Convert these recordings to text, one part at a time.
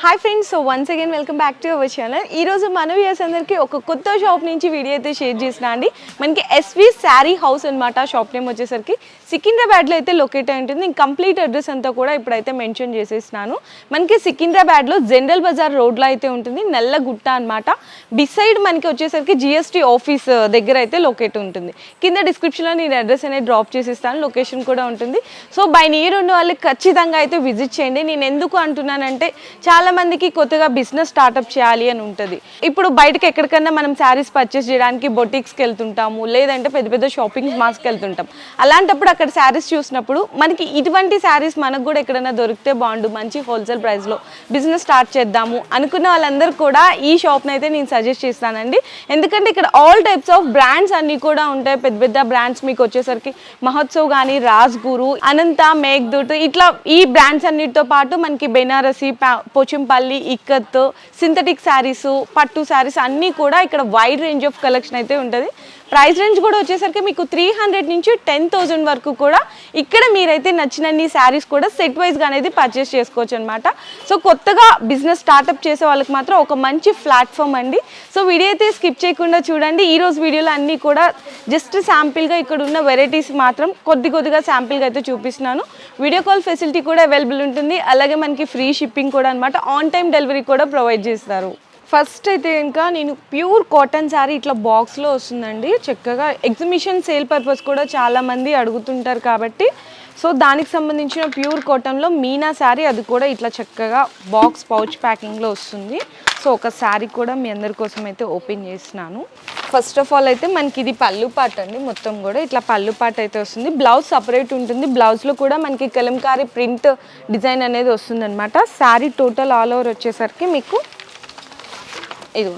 Hi friends, so once again welcome back to our channel. ఈరోజు మన viewers అందరికీ ఒక కొత్త షాప్ నుంచి వీడియో అయితే షేర్ చేసిన అండి. మనకి ఎస్వి శారీ హౌస్ అనమాట. షాప్ నేమ్ వచ్చేసరికి సికింద్రాబాద్లో అయితే లొకేట్ అయి ఉంటుంది. కంప్లీట్ అడ్రస్ అంతా కూడా ఇప్పుడైతే మెన్షన్ చేసేసినాను. మనకి సికింద్రాబాద్లో జనరల్ బజార్ రోడ్లో అయితే ఉంటుంది, నల్లగుట్ట అనమాట. బిసైడ్ మనకి వచ్చేసరికి జిఎస్టీ ఆఫీస్ దగ్గర అయితే లొకేట్ ఉంటుంది. కింద డిస్క్రిప్షన్లో నేను అడ్రస్ అనేది డ్రాప్ చేసేస్తాను, లొకేషన్ కూడా ఉంటుంది. సో బై నియర్ ఉన్న వాళ్ళకి ఖచ్చితంగా అయితే విజిట్ చేయండి. నేను ఎందుకు అంటున్నానంటే చాలా మందికి కొత్తగా బిజినెస్ స్టార్ట్అప్ చేయాలి అని ఉంటుంది. ఇప్పుడు బయటకు ఎక్కడికన్నా మనం శారీస్ పర్చేస్ చేయడానికి బొటిక్స్కి వెళ్తుంటాము, లేదంటే పెద్ద పెద్ద షాపింగ్ మాల్స్కి వెళ్తుంటాం. అలాంటప్పుడు అక్కడ శారీస్ చూసినప్పుడు మనకి ఇటువంటి శారీస్ మనకు కూడా ఎక్కడైనా దొరికితే బాగుండు, మంచి హోల్సేల్ ప్రైస్లో బిజినెస్ స్టార్ట్ చేద్దాము అనుకున్న వాళ్ళందరూ కూడా ఈ షాప్ని అయితే నేను సజెస్ట్ చేస్తానండి. ఎందుకంటే ఇక్కడ ఆల్ టైప్స్ ఆఫ్ బ్రాండ్స్ అన్నీ కూడా ఉంటాయి. పెద్ద పెద్ద బ్రాండ్స్ మీకు వచ్చేసరికి మహోత్సవ్ కానీ, రాజ్ గురు, అనంత, మేఘ్దూట్, ఇట్లా ఈ బ్రాండ్స్ అన్నిటితో పాటు మనకి బెనారసి, పోచంపల్లి, ఇక్కత్, సింథటిక్ శారీస్, పట్టు శారీస్ అన్నీ కూడా ఇక్కడ వైడ్ రేంజ్ ఆఫ్ కలెక్షన్ అయితే ఉంటుంది. ప్రైస్ రేంజ్ కూడా వచ్చేసరికి మీకు 300 నుంచి 10,000 వరకు కూడా ఇక్కడ మీరైతే నచ్చినన్ని శారీస్ కూడా సెట్ వైజ్గా అనేది పర్చేస్ చేసుకోవచ్చు అనమాట. సో కొత్తగా బిజినెస్ స్టార్ట్అప్ చేసే వాళ్ళకి మాత్రం ఒక మంచి ప్లాట్ఫామ్ అండి. సో వీడియో అయితే స్కిప్ చేయకుండా చూడండి. ఈరోజు వీడియోలో అన్నీ కూడా జస్ట్ శాంపిల్గా ఇక్కడ ఉన్న వెరైటీస్ మాత్రం కొద్దిగా శాంపిల్గా అయితే చూపిస్తున్నాను. వీడియో కాల్ ఫెసిలిటీ కూడా అవైలబుల్ ఉంటుంది. అలాగే మనకి ఫ్రీ షిప్పింగ్ కూడా అనమాట, ఆన్ టైం డెలివరీ కూడా ప్రొవైడ్ చేస్తారు. ఫస్ట్ అయితే ఇంకా నేను ప్యూర్ కాటన్ శారీ ఇట్లా బాక్స్లో వస్తుందండి. చక్కగా ఎగ్జిబిషన్ సేల్ పర్పస్ కూడా చాలామంది అడుగుతుంటారు కాబట్టి సో దానికి సంబంధించిన ప్యూర్ కాటన్లో మీనా శారీ, అది కూడా ఇట్లా చక్కగా బాక్స్ పౌచ్ ప్యాకింగ్లో వస్తుంది. సో ఒక శారీ కూడా మీ అందరి కోసం అయితే ఓపెన్ చేసినాను. ఫస్ట్ ఆఫ్ ఆల్ అయితే మనకి ఇది పళ్ళు పాట అండి. మొత్తం కూడా ఇట్లా పళ్ళు పాట అయితే వస్తుంది. బ్లౌజ్ సపరేట్ ఉంటుంది. బ్లౌజ్లో కూడా మనకి కలంకారీ ప్రింట్ డిజైన్ అనేది వస్తుంది అనమాట. శారీ టోటల్ ఆల్ ఓవర్ వచ్చేసరికి మీకు ఇది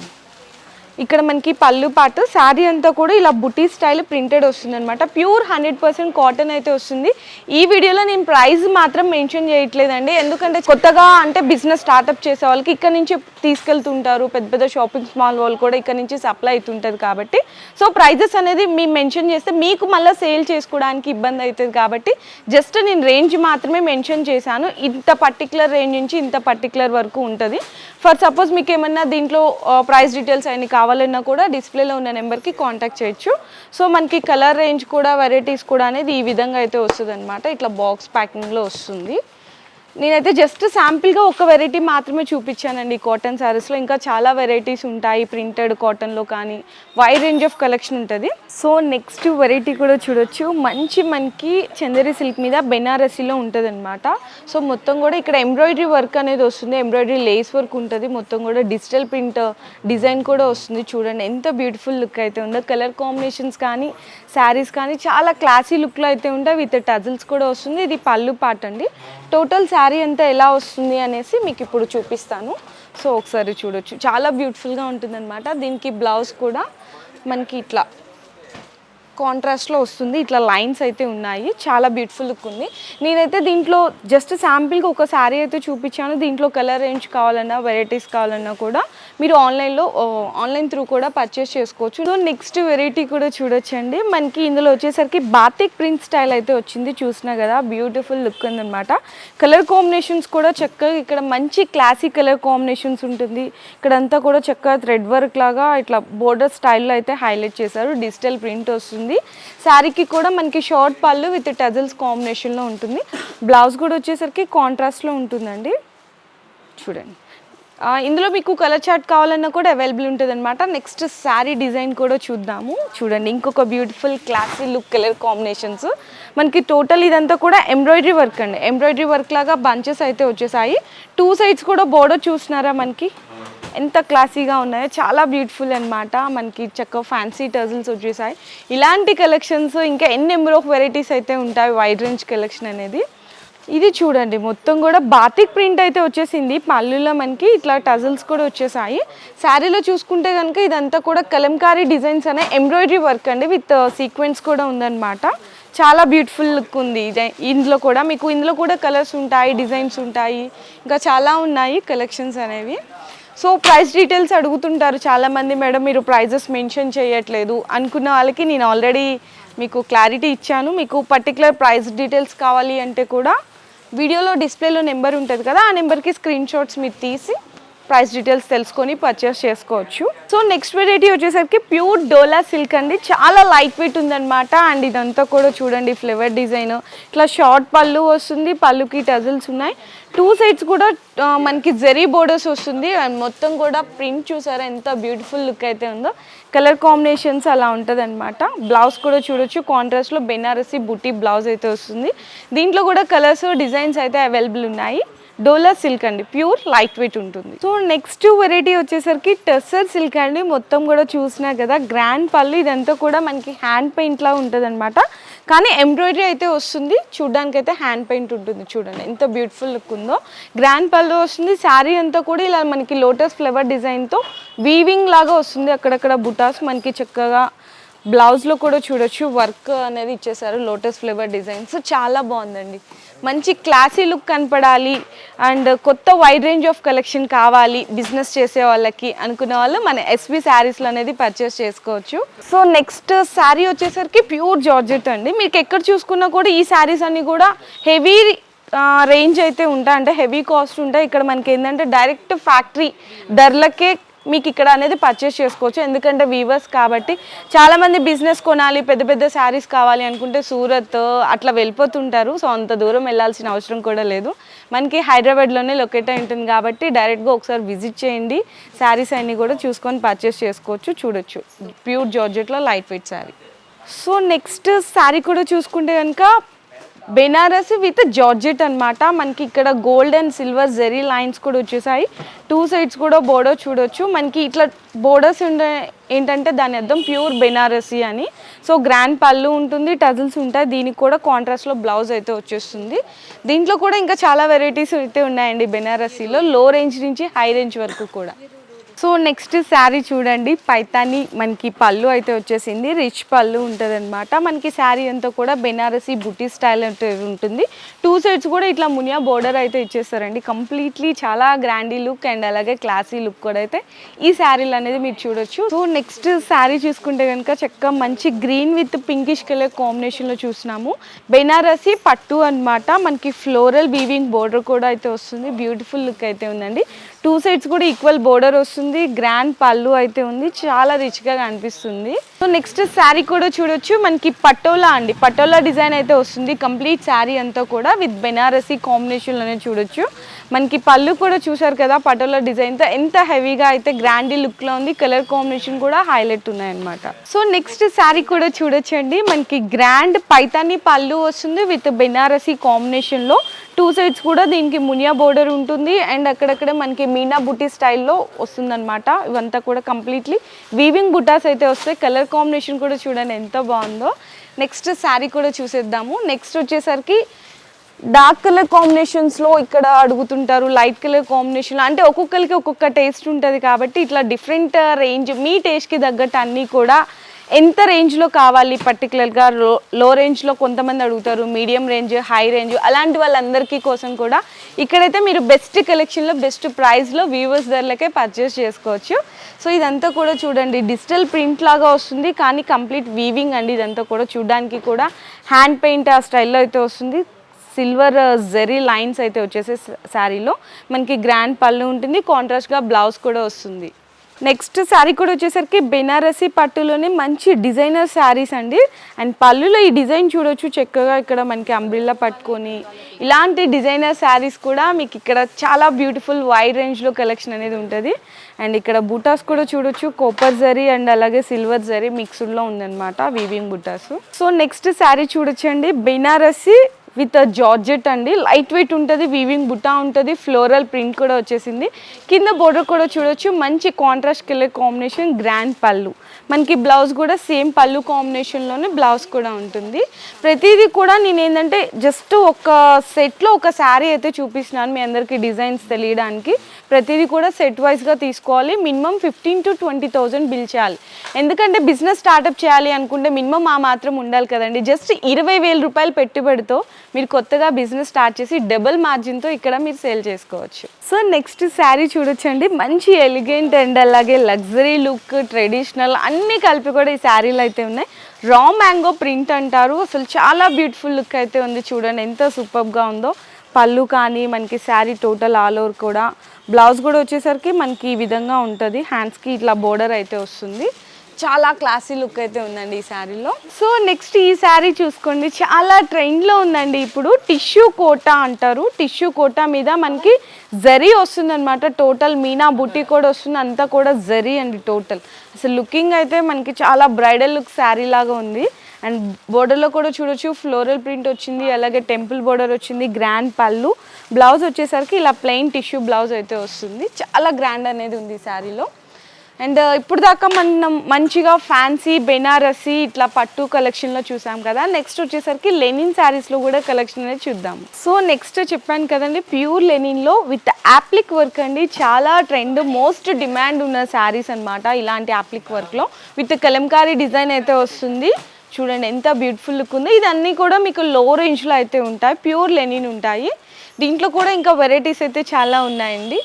ఇక్కడ మనకి పళ్ళు పాటు శారీ అంతా కూడా ఇలా బుటీ స్టైల్ ప్రింటెడ్ వస్తుంది అనమాట. ప్యూర్ 100% కాటన్ అయితే వస్తుంది. ఈ వీడియోలో నేను ప్రైస్ మాత్రం మెన్షన్ చేయట్లేదండి, ఎందుకంటే కొత్తగా అంటే బిజినెస్ స్టార్ట్అప్ చేసే వాళ్ళకి ఇక్కడ నుంచి తీసుకెళ్తుంటారు. పెద్ద పెద్ద షాపింగ్ మాల్ వాళ్ళు కూడా ఇక్కడ నుంచి సప్లై అవుతుంటుంది కాబట్టి సో ప్రైజెస్ అనేది మేము మెన్షన్ చేస్తే మీకు మళ్ళీ సేల్ చేసుకోవడానికి ఇబ్బంది అవుతుంది కాబట్టి జస్ట్ నేను రేంజ్ మాత్రమే మెన్షన్ చేశాను. ఇంత పర్టికులర్ రేంజ్ నుంచి ఇంత పర్టికులర్ వరకు ఉంటుంది. ఫర్ సపోజ్ మీకు ఏమన్నా దీంట్లో ప్రైస్ డీటెయిల్స్ అన్ని కావాలన్నా కూడా డిస్ప్లేలో ఉన్న నెంబర్కి కాంటాక్ట్ చేయొచ్చు. సో మనకి కలర్ రేంజ్ కూడా వెరైటీస్ కూడా అనేది ఈ విధంగా అయితే వస్తుంది అనమాట. ఇట్లా బాక్స్ ప్యాకింగ్లో వస్తుంది. నేనైతే జస్ట్ శాంపిల్గా ఒక వెరైటీ మాత్రమే చూపించానండి కాటన్ శారీస్లో. ఇంకా చాలా వెరైటీస్ ఉంటాయి ప్రింటెడ్ కాటన్లో కానీ, వైడ్ రేంజ్ ఆఫ్ కలెక్షన్ ఉంటుంది. సో నెక్స్ట్ వెరైటీ కూడా చూడొచ్చు. మంచి మనకి చందేరి సిల్క్ మీద బెనారసీలో ఉంటుంది అనమాట. సో మొత్తం కూడా ఇక్కడ ఎంబ్రాయిడరీ వర్క్ అనేది వస్తుంది, ఎంబ్రాయిడరీ లేస్ వర్క్ ఉంటుంది. మొత్తం కూడా డిజిటల్ ప్రింట్ డిజైన్ కూడా వస్తుంది. చూడండి ఎంత బ్యూటిఫుల్ లుక్ అయితే ఉందో. కలర్ కాంబినేషన్స్ కానీ, శారీస్ కానీ చాలా క్లాసీ లుక్లో అయితే ఉంటాయి. విత్ టజిల్స్ కూడా వస్తుంది. ఇది పళ్ళు పాట అండి. టోటల్ శారీ అంతా ఎలా వస్తుంది అనేసి మీకు ఇప్పుడు చూపిస్తాను. సో ఒకసారి చూడొచ్చు, చాలా బ్యూటిఫుల్గా ఉంటుంది అనమాట. దీనికి బ్లౌజ్ కూడా మనకి ఇట్లా కాంట్రాస్ట్లో వస్తుంది. ఇట్లా లైన్స్ అయితే ఉన్నాయి, చాలా బ్యూటిఫుల్ లుక్ ఉంది. నేనైతే దీంట్లో జస్ట్ శాంపిల్గా ఒక శారీ అయితే చూపించాను. దీంట్లో కలర్ రేంజ్ కావాలన్నా, వెరైటీస్ కావాలన్నా కూడా మీరు ఆన్లైన్ త్రూ కూడా పర్చేస్ చేసుకోవచ్చు. సో నెక్స్ట్ వెరైటీ కూడా చూడొచ్చండి. మనకి ఇందులో వచ్చేసరికి బాతిక్ ప్రింట్ స్టైల్ అయితే వచ్చింది. చూసినా కదా బ్యూటిఫుల్ లుక్ ఉందన్నమాట. కలర్ కాంబినేషన్స్ కూడా చక్కగా ఇక్కడ మంచి క్లాసీ కలర్ కాంబినేషన్స్ ఉంటుంది. ఇక్కడంతా కూడా చక్కగా థ్రెడ్ వర్క్ లాగా ఇట్లా బోర్డర్ స్టైల్లో అయితే హైలైట్ చేశారు. డిజిటల్ ప్రింట్ వస్తుంది. శారీకి కూడా మనకి షార్ట్ పళ్ళు విత్ టజిల్స్ కాంబినేషన్లో ఉంటుంది. బ్లౌజ్ కూడా వచ్చేసరికి కాంట్రాస్ట్లో ఉంటుందండి. చూడండి, ఇందులో మీకు కలర్ చార్ట్ కావాలన్నా కూడా అవైలబుల్ ఉంటుంది అనమాట. నెక్స్ట్ శారీ డిజైన్ కూడా చూద్దాము. చూడండి, ఇంకొక beautiful classy look colour combinations. మనకి టోటల్ ఇదంతా కూడా ఎంబ్రాయిడరీ వర్క్ అండి. ఎంబ్రాయిడరీ వర్క్ లాగా బంచెస్ అయితే వచ్చేసాయి. 2 సైడ్స్ కూడా బోర్డర్ చూసినారా మనకి ఎంత క్లాసీగా ఉన్నాయో, చాలా బ్యూటిఫుల్ అనమాట. మనకి చక్కగా ఫ్యాన్సీ టజిల్స్ వచ్చేసాయి. ఇలాంటి కలెక్షన్స్ ఇంకా ఎన్ని నెంబర్ ఆఫ్ వెరైటీస్ అయితే ఉంటాయి వైడ్ రేంజ్ కలెక్షన్ అనేది. ఇది చూడండి, మొత్తం కూడా బాతిక్ ప్రింట్ అయితే వచ్చేసింది. పళ్ళులో మనకి ఇట్లా టజిల్స్ కూడా వచ్చేసాయి. శారీలో చూసుకుంటే కనుక ఇదంతా కూడా కలంకారీ డిజైన్స్ అనే ఎంబ్రాయిడరీ వర్క్ అండి, విత్ సీక్వెన్స్ కూడా ఉందన్నమాట. చాలా బ్యూటిఫుల్ లుక్ ఉంది. ఇందులో కూడా కలర్స్ ఉంటాయి, డిజైన్స్ ఉంటాయి, ఇంకా చాలా ఉన్నాయి కలెక్షన్స్ అనేవి. సో ప్రైస్ డీటెయిల్స్ అడుగుతుంటారు చాలామంది, మేడం మీరు ప్రైజెస్ మెన్షన్ చేయట్లేదు అనుకున్న వాళ్ళకి నేను ఆల్రెడీ మీకు క్లారిటీ ఇచ్చాను. మీకు పర్టికులర్ ప్రైస్ డీటెయిల్స్ కావాలి అంటే కూడా వీడియోలో డిస్ప్లేలో నెంబర్ ఉంటుంది కదా, ఆ నెంబర్కి స్క్రీన్ షాట్స్ మీరు తీసి ప్రైస్ డీటెయిల్స్ తెలుసుకొని పర్చేస్ చేసుకోవచ్చు. సో నెక్స్ట్ వెరైటీ వచ్చేసరికి ప్యూర్ డోలా సిల్క్ అండి. చాలా లైట్ వెయిట్ ఉందన్నమాట. అండ్ ఇదంతా కూడా చూడండి ఫ్లవర్ డిజైన్, ఇట్లా షార్ట్ పళ్ళు వస్తుంది, పళ్ళుకి టజిల్స్ ఉన్నాయి. 2 సైడ్స్ కూడా మనకి జెరీ బోర్డర్స్ వస్తుంది. అండ్ మొత్తం కూడా ప్రింట్ చూసారా ఎంత బ్యూటిఫుల్ లుక్ అయితే ఉందో. కలర్ కాంబినేషన్స్ అలా ఉంటుంది అనమాట. బ్లౌజ్ కూడా చూడొచ్చు, కాంట్రాస్ట్లో బెనారసి బుటీ బ్లౌజ్ అయితే వస్తుంది. దీంట్లో కూడా కలర్స్ డిజైన్స్ అయితే అవైలబుల్ ఉన్నాయి. డోలా సిల్క్ అండి, ప్యూర్ లైట్ వెయిట్ ఉంటుంది. సో నెక్స్ట్ వెరైటీ వచ్చేసరికి టెస్సర్ సిల్క్ అండి. మొత్తం కూడా చూసినా కదా గ్రాండ్ పళ్ళు, ఇదంతా కూడా మనకి హ్యాండ్ పెయింట్ లా ఉంటుంది అనమాట. కానీ ఎంబ్రాయిడరీ అయితే వస్తుంది, చూడడానికి అయితే హ్యాండ్ పెయింట్ ఉంటుంది. చూడండి ఎంత బ్యూటిఫుల్ లుక్ ఉందో. గ్రాండ్ పళ్ళు వస్తుంది. శారీ అంతా కూడా ఇలా మనకి లోటస్ ఫ్లవర్ డిజైన్తో వీవింగ్ లాగా వస్తుంది. అక్కడక్కడ బుటాస్ మనకి చక్కగా బ్లౌజ్లో కూడా చూడొచ్చు వర్క్ అనేది ఇచ్చేసారు, లోటస్ ఫ్లేవర్ డిజైన్స్. చాలా బాగుందండి. మంచి క్లాసీ లుక్ కనపడాలి అండ్ కొత్త వైడ్ రేంజ్ ఆఫ్ కలెక్షన్ కావాలి బిజినెస్ చేసే వాళ్ళకి అనుకునే వాళ్ళు మన ఎస్వి శారీస్లో అనేది పర్చేస్ చేసుకోవచ్చు. సో నెక్స్ట్ శారీ వచ్చేసరికి ప్యూర్ జార్జెట్ అండి. మీకు ఎక్కడ చూసుకున్నా కూడా ఈ శారీస్ అన్నీ కూడా హెవీ రేంజ్ అయితే ఉంటాయి, అంటే హెవీ కాస్ట్ ఉంటాయి. ఇక్కడ మనకి ఏంటంటే డైరెక్ట్ ఫ్యాక్టరీ ధరలకే మీకు ఇక్కడ అనేది పర్చేస్ చేసుకోవచ్చు. ఎందుకంటే వీవర్స్ కాబట్టి చాలామంది బిజినెస్ కొనాలి, పెద్ద పెద్ద శారీస్ కావాలి అనుకుంటే సూరత్ అట్లా వెళ్ళిపోతుంటారు. సో అంత దూరం వెళ్ళాల్సిన అవసరం కూడా లేదు. మనకి హైదరాబాద్లోనే లొకేట్ అయి ఉంటుంది కాబట్టి డైరెక్ట్గా ఒకసారి విజిట్ చేయండి. శారీస్ అన్నీ కూడా చూసుకొని పర్చేస్ చేసుకోవచ్చు. చూడొచ్చు ప్యూర్ జార్జెట్లో light weight sari. So next sari కూడా చూసుకుంటే కనుక బెనారసి విత్ జార్జెట్ అనమాట. మనకి ఇక్కడ gold and silver zari lines కూడా వచ్చేసాయి. 2 సైడ్స్ కూడా బోర్డర్ చూడొచ్చు. మనకి ఇట్లా బోర్డర్స్ ఉండే ఏంటంటే దాని అర్థం ప్యూర్ బెనారసి అని. సో గ్రాండ్ పళ్ళు ఉంటుంది, టజిల్స్ ఉంటాయి. దీనికి కూడా కాంట్రాస్ట్లో బ్లౌజ్ అయితే వచ్చేస్తుంది. దీంట్లో కూడా ఇంకా చాలా వెరైటీస్ అయితే ఉన్నాయండి బెనారసీలో, లో రేంజ్ నుంచి హై రేంజ్ వరకు కూడా. సో నెక్స్ట్ శారీ చూడండి, పైతాని మనకి పళ్ళు అయితే వచ్చేసింది, రిచ్ పళ్ళు ఉంటుంది అనమాట. మనకి శారీ అంతా కూడా బెనారసి బుటీ స్టైల్ అంటే ఉంటుంది. 2 సైడ్స్ కూడా ఇట్లా మునియా బోర్డర్ అయితే ఇచ్చేస్తారండి. కంప్లీట్లీ చాలా గ్రాండీ లుక్ అండ్ అలాగే క్లాసీ లుక్ కూడా అయితే ఈ శారీలు అనేది మీరు చూడొచ్చు. సో నెక్స్ట్ శారీ చూసుకుంటే కనుక చక్కగా మంచి గ్రీన్ విత్ పింకిష్ కలర్ కాంబినేషన్లో చూసినాము. బెనారసి పట్టు అనమాట. మనకి ఫ్లోరల్ వీవింగ్ బోర్డర్ కూడా అయితే వస్తుంది. బ్యూటిఫుల్ లుక్ అయితే ఉందండి. 2 సైడ్స్ కూడా ఈక్వల్ బోర్డర్ వస్తుంది, గ్రాండ్ పళ్ళు అయితే ఉంది, చాలా రిచ్గా కనిపిస్తుంది. సో నెక్స్ట్ శారీ కూడా చూడొచ్చు, మనకి పటోలా అండి, పటోలా డిజైన్ అయితే వస్తుంది. కంప్లీట్ శారీ అంతా కూడా విత్ బెనారసి కాంబినేషన్లోనే చూడొచ్చు. మనకి పళ్ళు కూడా చూసారు కదా పటోలా డిజైన్తో ఎంత హెవీగా అయితే గ్రాండీ లుక్లో ఉంది. కలర్ కాంబినేషన్ కూడా హైలైట్ ఉన్నాయన్నమాట. సో నెక్స్ట్ శారీ కూడా చూడొచ్చండి, మనకి గ్రాండ్ పైతాని పళ్ళు వస్తుంది విత్ బెనారసి కాంబినేషన్లో. 2 సైడ్స్ కూడా దీనికి మునియా బోర్డర్ ఉంటుంది అండ్ అక్కడక్కడ మనకి మీనా బుటీ స్టైల్లో వస్తుందన్నమాట. ఇవంతా కూడా కంప్లీట్లీ వీవింగ్ బుటాస్ అయితే వస్తాయి. కలర్ కాంబినేషన్ కూడా చూడండి ఎంత బాగుందో. నెక్స్ట్ శారీ కూడా చూసేద్దాము. నెక్స్ట్ వచ్చేసరికి డార్క్ కలర్ కాంబినేషన్స్లో ఇక్కడ అడుగుతుంటారు, లైట్ కలర్ కాంబినేషన్లో, అంటే ఒక్కొక్కరికి ఒక్కొక్క టేస్ట్ ఉంటుంది కాబట్టి ఇట్లా డిఫరెంట్ రేంజ్ మీ టేస్ట్కి తగ్గట్టు అన్నీ కూడా ఎంత రేంజ్లో కావాలి పర్టికులర్గా లో రేంజ్లో కొంతమంది అడుగుతారు, మీడియం రేంజ్, హై రేంజ్, అలాంటి వాళ్ళందరికీ కోసం కూడా ఇక్కడైతే మీరు బెస్ట్ కలెక్షన్లో బెస్ట్ ప్రైస్లో వ్యూవర్స్ ధరలకే పర్చేస్ చేసుకోవచ్చు. సో ఇదంతా కూడా చూడండి డిజిటల్ ప్రింట్ లాగా వస్తుంది కానీ కంప్లీట్ వీవింగ్ అండి. ఇదంతా కూడా చూడడానికి కూడా హ్యాండ్ పెయింట్ ఆ స్టైల్లో అయితే వస్తుంది. సిల్వర్ జెరీ లైన్స్ అయితే వచ్చేసే శారీలో మనకి గ్రాండ్ పళ్ళు ఉంటుంది, కాంట్రాస్ట్గా బ్లౌజ్ కూడా వస్తుంది. నెక్స్ట్ శారీ కూడా వచ్చేసరికి బెనారసి పట్టులోనే మంచి డిజైనర్ శారీస్ అండి. అండ్ పళ్ళులో ఈ డిజైన్ చూడొచ్చు చక్కగా, ఇక్కడ మనకి అంబ్రిల్లా పట్టుకొని ఇలాంటి డిజైనర్ శారీస్ కూడా మీకు ఇక్కడ చాలా బ్యూటిఫుల్ వైడ్ రేంజ్లో కలెక్షన్ అనేది ఉంటుంది. అండ్ ఇక్కడ బుటాస్ కూడా చూడొచ్చు, కాపర్ జరీ అండ్ అలాగే సిల్వర్ జరీ మిక్స్డ్లో ఉందన్నమాట వీవింగ్ బుటాస్. సో నెక్స్ట్ శారీ చూడొచ్చండి, బెనారసి విత్ జార్జెట్ అండి, లైట్ వెయిట్ ఉంటుంది, వీవింగ్ బుటా ఉంటుంది, ఫ్లోరల్ ప్రింట్ కూడా వచ్చేసింది. కింద బోర్డర్ కూడా చూడొచ్చు, మంచి కాంట్రాస్ట్ కలర్ కాంబినేషన్, గ్రాండ్ పళ్ళు. మనకి బ్లౌజ్ కూడా సేమ్ పళ్ళు కాంబినేషన్లోనే బ్లౌజ్ కూడా ఉంటుంది. ప్రతిదీ కూడా నేను ఏంటంటే జస్ట్ ఒక సెట్లో ఒక శారీ అయితే చూపిస్తున్నాను మీ అందరికీ డిజైన్స్ తెలియడానికి. ప్రతిదీ కూడా సెట్ వైజ్గా తీసుకోవాలి. మినిమం 15,000 to 20,000 బిల్ చేయాలి. ఎందుకంటే బిజినెస్ స్టార్ట్అప్ చేయాలి అనుకుంటే మినిమం ఆ మాత్రం ఉండాలి కదండి. జస్ట్ 20,000 రూపాయలు పెట్టుబడితో మీరు కొత్తగా బిజినెస్ స్టార్ట్ చేసి డబుల్ మార్జిన్తో ఇక్కడ మీరు సేల్ చేసుకోవచ్చు. సో నెక్స్ట్ శారీ చూడొచ్చండి, మంచి ఎలిగెంట్ అండ్ అలాగే లగ్జరీ లుక్, ట్రెడిషనల్ అన్నీ కలిపి కూడా ఈ శారీలు అయితే ఉన్నాయి. రా మ్యాంగో ప్రింట్ అంటారు, అసలు చాలా బ్యూటిఫుల్ లుక్ అయితే ఉంది. చూడండి ఎంత సూపర్గా ఉందో. పళ్ళు కానీ మనకి శారీ టోటల్ ఆల్ ఓవర్ కూడా. బ్లౌజ్ కూడా వచ్చేసరికి మనకి ఈ విధంగా ఉంటుంది, హ్యాండ్స్కి ఇట్లా బోర్డర్ అయితే వస్తుంది. చాలా క్లాసీ లుక్ అయితే ఉందండి ఈ శారీలో. సో నెక్స్ట్ ఈ శారీ చూసుకోండి, చాలా ట్రెండ్లో ఉందండి ఇప్పుడు. టిష్యూ కోటా అంటారు. టిష్యూ కోటా మీద మనకి జరీ వస్తుంది అనమాట. టోటల్ మీనా బుట్టి కూడా వస్తుంది, అంతా కూడా జరీ అండి టోటల్. అసలు లుకింగ్ అయితే మనకి చాలా బ్రైడల్ లుక్ శారీ లాగా ఉంది. అండ్ బోర్డర్లో కూడా చూడొచ్చు ఫ్లోరల్ ప్రింట్ వచ్చింది, అలాగే టెంపుల్ బోర్డర్ వచ్చింది, గ్రాండ్ పళ్ళు. బ్లౌజ్ వచ్చేసరికి ఇలా ప్లెయిన్ టిష్యూ బ్లౌజ్ అయితే వస్తుంది. చాలా గ్రాండ్ అనేది ఉంది ఈ శారీలో. అండ్ ఇప్పుడు దాకా మనం మంచిగా ఫ్యాన్సీ బెనారసీ ఇట్లా పట్టు కలెక్షన్లో చూసాం కదా. నెక్స్ట్ వచ్చేసరికి లెనిన్ శారీస్లో కూడా కలెక్షన్ అనేది చూద్దాం. సో నెక్స్ట్ చెప్పాను కదండి, ప్యూర్ లెనిన్లో విత్ యాప్లిక్ వర్క్ అండి. చాలా ట్రెండ్, మోస్ట్ డిమాండ్ ఉన్న శారీస్ అనమాట. ఇలాంటి యాప్లిక్ వర్క్లో విత్ కలంకారీ డిజైన్ అయితే వస్తుంది. చూడండి ఎంత బ్యూటిఫుల్ లుక్ ఉంది. ఇదన్నీ కూడా మీకు లో రేంజ్లో అయితే ఉంటాయి, ప్యూర్ లెనిన్ ఉంటాయి. దీంట్లో కూడా ఇంకా వెరైటీస్ అయితే చాలా ఉన్నాయండి.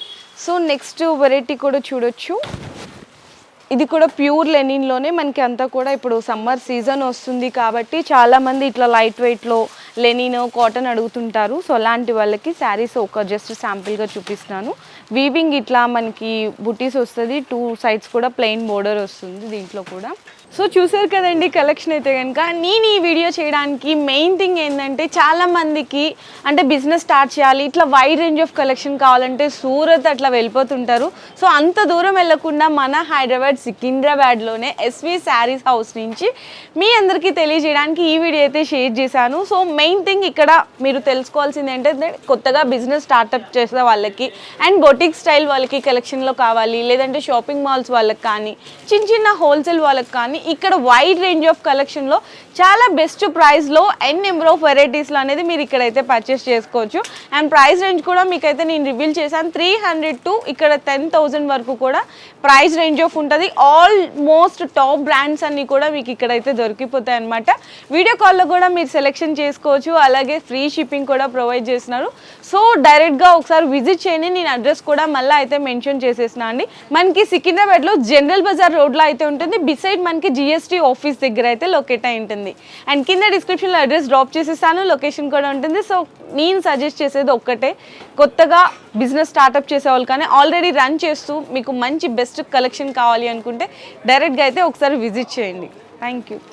సో నెక్స్ట్ వెరైటీ కూడా చూడొచ్చు. ఇది కూడా ప్యూర్ లెనిన్లోనే మనకి అంతా కూడా ఇప్పుడు సమ్మర్ సీజన్ వస్తుంది కాబట్టి చాలామంది ఇట్లా లైట్ వెయిట్లో లెనిన్ కాటన్ అడుగుతుంటారు. సో అలాంటి వాళ్ళకి శారీస్ ఒక జస్ట్ శాంపిల్గా చూపిస్తున్నాను. వీవింగ్ ఇట్లా మనకి బుటీస్ వస్తుంది, 2 సైడ్స్ కూడా ప్లెయిన్ బోర్డర్ వస్తుంది దీంట్లో కూడా. సో చూసారు కదండి కలెక్షన్ అయితే కనుక. నేను ఈ వీడియో చేయడానికి మెయిన్ థింగ్ ఏంటంటే, చాలామందికి అంటే బిజినెస్ స్టార్ట్ చేయాలి, ఇట్లా వైడ్ రేంజ్ ఆఫ్ కలెక్షన్ కావాలంటే సూరత్ అట్లా వెళ్ళిపోతుంటారు. సో అంత దూరం వెళ్ళకుండా మన హైదరాబాద్ సికింద్రాబాద్లోనే ఎస్వి శారీస్ హౌస్ నుంచి మీ అందరికీ తెలియజేయడానికి ఈ వీడియో అయితే షేర్ చేశాను. సో మెయిన్ థింగ్ ఇక్కడ మీరు తెలుసుకోవాల్సింది ఏంటంటే, కొత్తగా బిజినెస్ స్టార్ట్అప్ చేసే వాళ్ళకి అండ్ బొటిక్ స్టైల్ వాళ్ళకి కలెక్షన్లో కావాలి, లేదంటే షాపింగ్ మాల్స్ వాళ్ళకి కానీ, చిన్న చిన్న హోల్సేల్ వాళ్ళకి కానీ ఇక్కడ వైడ్ రేంజ్ ఆఫ్ కలెక్షన్లో చాలా బెస్ట్ ప్రైస్లో అండ్ నెంబర్ ఆఫ్ వెరైటీస్లో అనేది మీరు ఇక్కడైతే పర్చేస్ చేసుకోవచ్చు. అండ్ ప్రైస్ రేంజ్ కూడా మీకైతే నేను రివీల్ చేశాను. 300 to ఇక్కడ 10,000 వరకు కూడా ప్రైస్ రేంజ్ ఆఫ్ ఉంటుంది. ఆల్మోస్ట్ టాప్ బ్రాండ్స్ అన్నీ కూడా మీకు ఇక్కడైతే దొరికిపోతాయి అనమాట. వీడియో కాల్లో కూడా మీరు సెలెక్షన్ చేసుకోవచ్చు, అలాగే ఫ్రీ షిప్పింగ్ కూడా ప్రొవైడ్ చేస్తున్నారు. సో డైరెక్ట్గా ఒకసారి విజిట్ చేయండి. నేను అడ్రస్ కూడా మళ్ళీ అయితే మెన్షన్ చేసేసిన అండి. మనకి సికింద్రాబాద్లో జనరల్ బజార్ రోడ్లో అయితే ఉంటుంది. బిసైడ్ మనకి జిఎస్టీ ఆఫీస్ దగ్గర అయితే లొకేట్ అయి ఉంటుంది. అండ్ కింద డిస్క్రిప్షన్లో అడ్రస్ డ్రాప్ చేసేస్తాను, లొకేషన్ కూడా ఉంటుంది. సో నేను సజెస్ట్ చేసేది ఒక్కటే, కొత్తగా బిజినెస్ స్టార్ట్అప్ చేసే వాళ్ళు కానీ ఆల్రెడీ రన్ చేస్తూ మీకు మంచి బెస్ట్ కలెక్షన్ కావాలి అనుకుంటే డైరెక్ట్గా అయితే ఒకసారి విజిట్ చేయండి. Thank you.